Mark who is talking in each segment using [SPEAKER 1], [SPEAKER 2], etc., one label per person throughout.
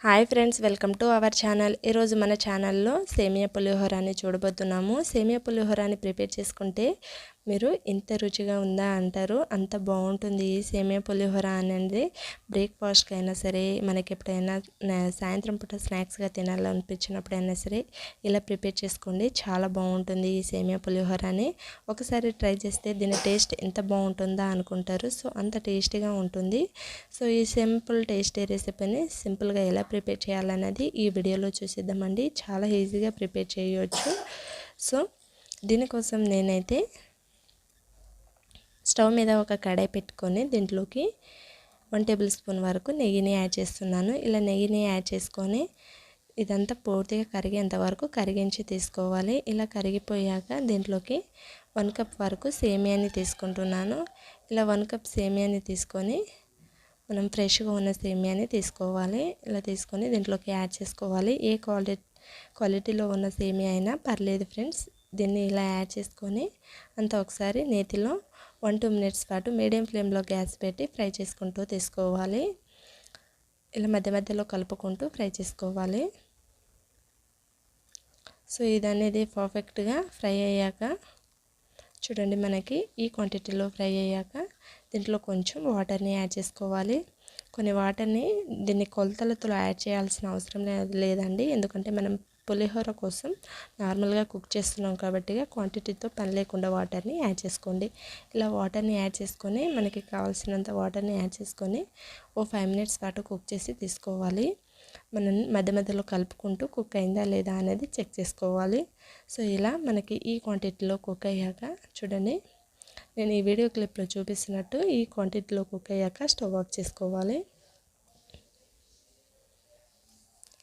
[SPEAKER 1] Hi friends, welcome to our channel. ఈరోజు మన ఛానల్లో సేమియా పులిహోరాని చూడబోతున్నాము. సేమియా పులిహోరాని ప్రిపేర్ చేసుకుంటే మీరు ఇంత రుచిగా ఉందా అంటారు. అంత బాగుంటుంది ఈ సేమియా పులిహోర అనేది. బ్రేక్ఫాస్ట్కి అయినా సరే, మనకి ఎప్పుడైనా సాయంత్రం పూట స్నాక్స్గా తినాలనిపించినప్పుడైనా సరే ఇలా ప్రిపేర్ చేసుకోండి. చాలా బాగుంటుంది ఈ సేమియా పులిహోరాని. ఒకసారి ట్రై చేస్తే దీని టేస్ట్ ఎంత బాగుంటుందా అనుకుంటారు. సో అంత టేస్టీగా ఉంటుంది. సో ఈ సింపుల్ టేస్టీ రెసిపీని సింపుల్గా ఎలా ప్రిపేర్ చేయాలనేది ఈ వీడియోలో చూసిద్దామండి. చాలా ఈజీగా ప్రిపేర్ చేయవచ్చు. సో దీనికోసం నేనైతే స్టవ్ మీద ఒక కడాయి పెట్టుకొని దీంట్లోకి 1 టేబుల్ స్పూన్ వరకు నెయ్యిని యాడ్ చేస్తున్నాను. ఇలా నెయ్యిని యాడ్ చేసుకొని ఇదంతా పూర్తిగా కరిగేంత వరకు కరిగించి తీసుకోవాలి. ఇలా కరిగిపోయాక దీంట్లోకి 1 కప్ వరకు సేమియాని తీసుకుంటున్నాను. ఇలా 1 కప్ సేమియాని తీసుకొని మనం ఫ్రెష్గా ఉన్న సేమియాని తీసుకోవాలి. ఇలా తీసుకొని దీంట్లోకి యాడ్ చేసుకోవాలి. ఏ క్వాలిటీలో ఉన్న సేమియా అయినా పర్లేదు ఫ్రెండ్స్. దీన్ని ఇలా యాడ్ చేసుకొని అంతా ఒకసారి నేతిలో 1-2 మినిట్స్ పాటు మీడియం ఫ్లేమ్లో గ్యాస్ పెట్టి ఫ్రై చేసుకుంటూ తీసుకోవాలి. ఇలా మధ్య మధ్యలో కలుపుకుంటూ ఫ్రై చేసుకోవాలి. సో ఇది అనేది పర్ఫెక్ట్గా ఫ్రై అయ్యాక చూడండి, మనకి ఈ క్వాంటిటీలో ఫ్రై అయ్యాక దీంట్లో కొంచెం వాటర్ని యాడ్ చేసుకోవాలి. కొన్ని వాటర్ని దీన్ని కొలతలతో యాడ్ చేయాల్సిన అవసరం లేదండి. ఎందుకంటే మనం పులిహోర కోసం నార్మల్గా కుక్ చేస్తున్నాం కాబట్టి క్వాంటిటీతో పని లేకుండా వాటర్ని యాడ్ చేసుకోండి. ఇలా వాటర్ని యాడ్ చేసుకొని మనకి కావాల్సినంత వాటర్ని యాడ్ చేసుకొని 5 మినిట్స్ పాటు కుక్ చేసి తీసుకోవాలి. మనం మధ్య మధ్యలో కలుపుకుంటూ కుక్ అయిందా లేదా అనేది చెక్ చేసుకోవాలి. సో ఇలా మనకి ఈ క్వాంటిటీలో కుక్ అయ్యాక చూడండి, నేను ఈ వీడియో క్లిప్లో చూపిస్తున్నట్టు ఈ క్వాంటిటీలో కుక్ అయ్యాక స్టవ్ ఆఫ్ చేసుకోవాలి.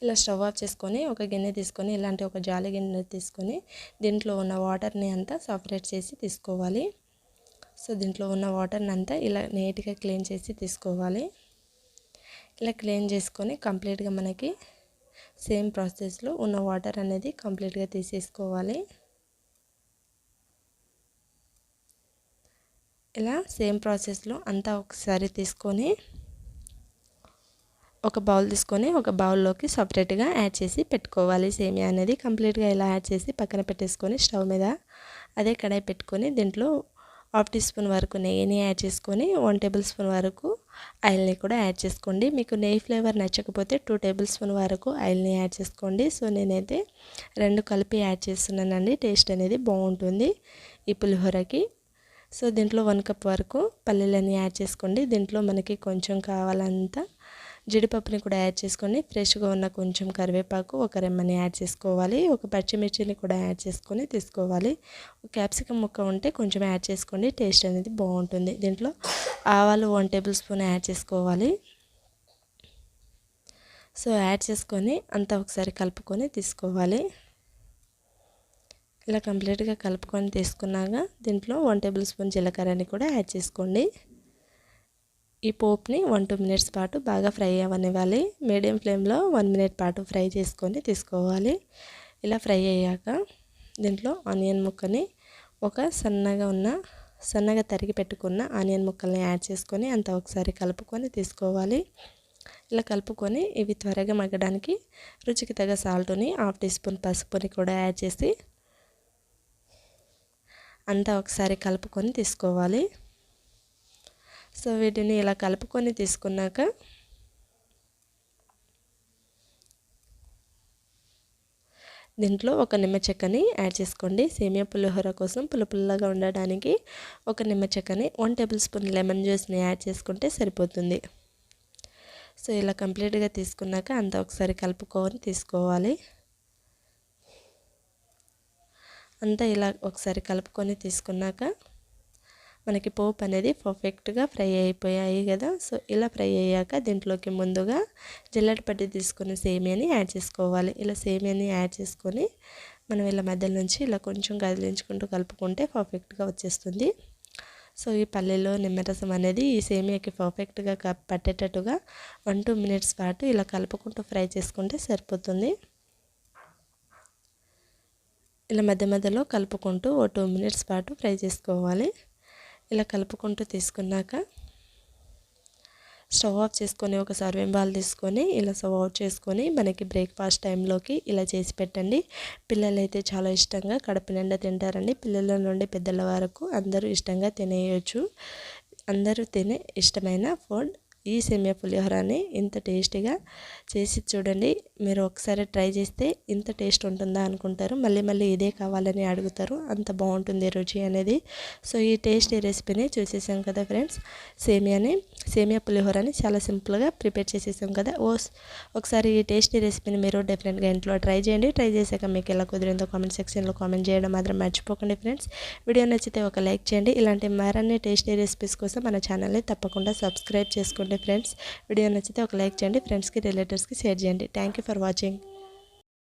[SPEAKER 1] ఇలా స్టవ్ ఆఫ్ చేసుకొని ఒక గిన్నె తీసుకొని, ఇలాంటి ఒక జాలి గిన్నె తీసుకొని దీంట్లో ఉన్న వాటర్ని అంతా సపరేట్ చేసి తీసుకోవాలి. సో దీంట్లో ఉన్న వాటర్ని అంతా ఇలా నీట్గా క్లీన్ చేసి తీసుకోవాలి. ఇలా క్లీన్ చేసుకొని కంప్లీట్గా మనకి సేమ్ ప్రాసెస్లో ఉన్న వాటర్ అనేది కంప్లీట్గా తీసేసుకోవాలి. ఇలా సేమ్ ప్రాసెస్లో అంతా ఒకసారి తీసుకొని ఒక బౌల్ తీసుకొని ఒక బౌల్లోకి సపరేట్గా యాడ్ చేసి పెట్టుకోవాలి. సేమియా అనేది కంప్లీట్గా ఇలా యాడ్ చేసి పక్కన పెట్టేసుకొని స్టవ్ మీద అదే కడాయి పెట్టుకొని దీంట్లో 1/2 టీ స్పూన్ వరకు నెయ్యిని యాడ్ చేసుకొని 1 టేబుల్ స్పూన్ వరకు ఆయిల్ని కూడా యాడ్ చేసుకోండి. మీకు నెయ్యి ఫ్లేవర్ నచ్చకపోతే 2 టేబుల్ స్పూన్ వరకు ఆయిల్ని యాడ్ చేసుకోండి. సో నేనైతే 2 కలిపి యాడ్ చేస్తున్నానండి. టేస్ట్ అనేది బాగుంటుంది ఈ పులిహోరకి. సో దీంట్లో 1 కప్ వరకు పల్లీలని యాడ్ చేసుకోండి. దీంట్లో మనకి కొంచెం కావాలంత జీడిపప్పుని కూడా యాడ్ చేసుకొని ఫ్రెష్గా ఉన్న కొంచెం కరివేపాకు, ఒక రెమ్మని యాడ్ చేసుకోవాలి. ఒక పచ్చిమిర్చిని కూడా యాడ్ చేసుకొని తీసుకోవాలి. క్యాప్సికమ్ ముక్క ఉంటే కొంచెం యాడ్ చేసుకోండి, టేస్ట్ అనేది బాగుంటుంది. దీంట్లో ఆవాలు 1 టేబుల్ స్పూన్ యాడ్ చేసుకోవాలి. సో యాడ్ చేసుకొని అంతా ఒకసారి కలుపుకొని తీసుకోవాలి. ఇలా కంప్లీట్గా కలుపుకొని తీసుకున్నాక దీంట్లో 1 టేబుల్ స్పూన్ జీలకర్రని కూడా యాడ్ చేసుకోండి. ఈ పోపుని 1-2 మినిట్స్ పాటు బాగా ఫ్రై అవ్వనివ్వాలి. మీడియం ఫ్లేమ్లో 1 మినిట్ పాటు ఫ్రై చేసుకొని తీసుకోవాలి. ఇలా ఫ్రై అయ్యాక దీంట్లో ఆనియన్ ముక్కని సన్నగా తరిగి పెట్టుకున్న ఆనియన్ ముక్కల్ని యాడ్ చేసుకొని అంతా ఒకసారి కలుపుకొని తీసుకోవాలి. ఇలా కలుపుకొని ఇవి త్వరగా మగ్గడానికి రుచికి తగ్గ సాల్ట్ని 1/2 టీ స్పూన్ పసుపుని కూడా యాడ్ చేసి అంతా ఒకసారి కలుపుకొని తీసుకోవాలి. సో వీటిని ఇలా కలుపుకొని తీసుకున్నాక దీంట్లో ఒక నిమ్మ చెక్కని యాడ్ చేసుకోండి. సేమియా పులిహోర కోసం పుల్లగా ఉండడానికి ఒక నిమ్మ చెక్కని 1 టేబుల్ స్పూన్ లెమన్ జ్యూస్ని యాడ్ చేసుకుంటే సరిపోతుంది. సో ఇలా కంప్లీట్గా తీసుకున్నాక అంతా ఒకసారి కలుపుకొని తీసుకోవాలి. అంతా ఇలా ఒకసారి కలుపుకొని తీసుకున్నాక మనకి పోపు అనేది పర్ఫెక్ట్గా ఫ్రై అయిపోయాయి కదా. సో ఇలా ఫ్రై అయ్యాక దీంట్లోకి ముందుగా జల్లెడ పట్టి తీసుకున్న సేమియాని యాడ్ చేసుకోవాలి. ఇలా సేమియాని యాడ్ చేసుకొని మనం ఇలా మధ్యలో నుంచి ఇలా కొంచెం కదిలించుకుంటూ కలుపుకుంటే పర్ఫెక్ట్గా వచ్చేస్తుంది. సో ఈ పల్లీలో నిమ్మరసం అనేది ఈ సేమియాకి పర్ఫెక్ట్గా పట్టేటట్టుగా 1-2 మినిట్స్ పాటు ఇలా కలుపుకుంటూ ఫ్రై చేసుకుంటే సరిపోతుంది. ఇలా మధ్య మధ్యలో కలుపుకుంటూ 2 మినిట్స్ పాటు ఫ్రై చేసుకోవాలి. ఇలా కలుపుకుంటూ తీసుకున్నాక స్టవ్ ఆఫ్ చేసుకొని ఒక సర్వింగ్ బౌల్ తీసుకొని ఇలా సర్వ్ అవుట్ చేసుకొని మనకి బ్రేక్ఫాస్ట్ టైంలోకి ఇలా చేసి పెట్టండి. పిల్లలైతే చాలా ఇష్టంగా కడుపు నిండా తింటారండి. పిల్లల నుండి పెద్దల వరకు అందరూ ఇష్టంగా తినేయొచ్చు. అందరూ తినే ఇష్టమైన ఫుడ్ ఈ సేమియా పులిహోరని ఇంత టేస్టీగా చేసి చూడండి. మీరు ఒకసారి ట్రై చేస్తే ఇంత టేస్ట్ ఉంటుందా అనుకుంటారు. మళ్ళీ మళ్ళీ ఇదే కావాలని అడుగుతారు. అంత బాగుంటుంది రుచి అనేది. సో ఈ టేస్టీ రెసిపీని చూసేసాం కదా ఫ్రెండ్స్. సేమియా పులిహోరని చాలా సింపుల్గా ప్రిపేర్ చేసేసాం కదా. ఒకసారి ఈ టేస్టీ రెసిపీని మీరు డెఫినెట్గా ఇంట్లో ట్రై చేయండి. ట్రై చేశాక మీకు ఎలా కుదిరిందో కామెంట్ సెక్షన్లో కామెంట్ చేయడం మాత్రం మర్చిపోకండి ఫ్రెండ్స్. వీడియో నచ్చితే ఒక లైక్ చేయండి. ఇలాంటి మరిన్ని టేస్టీ రెసిపీస్ కోసం మన ఛానల్ని తప్పకుండా సబ్స్క్రైబ్ చేసుకోండి ఫ్రెండ్స్. వీడియో నచ్చితే ఒక లైక్ చేయండి. ఫ్రెండ్స్కి రిలేటివ్స్కి షేర్ చేయండి. Thank you for watching.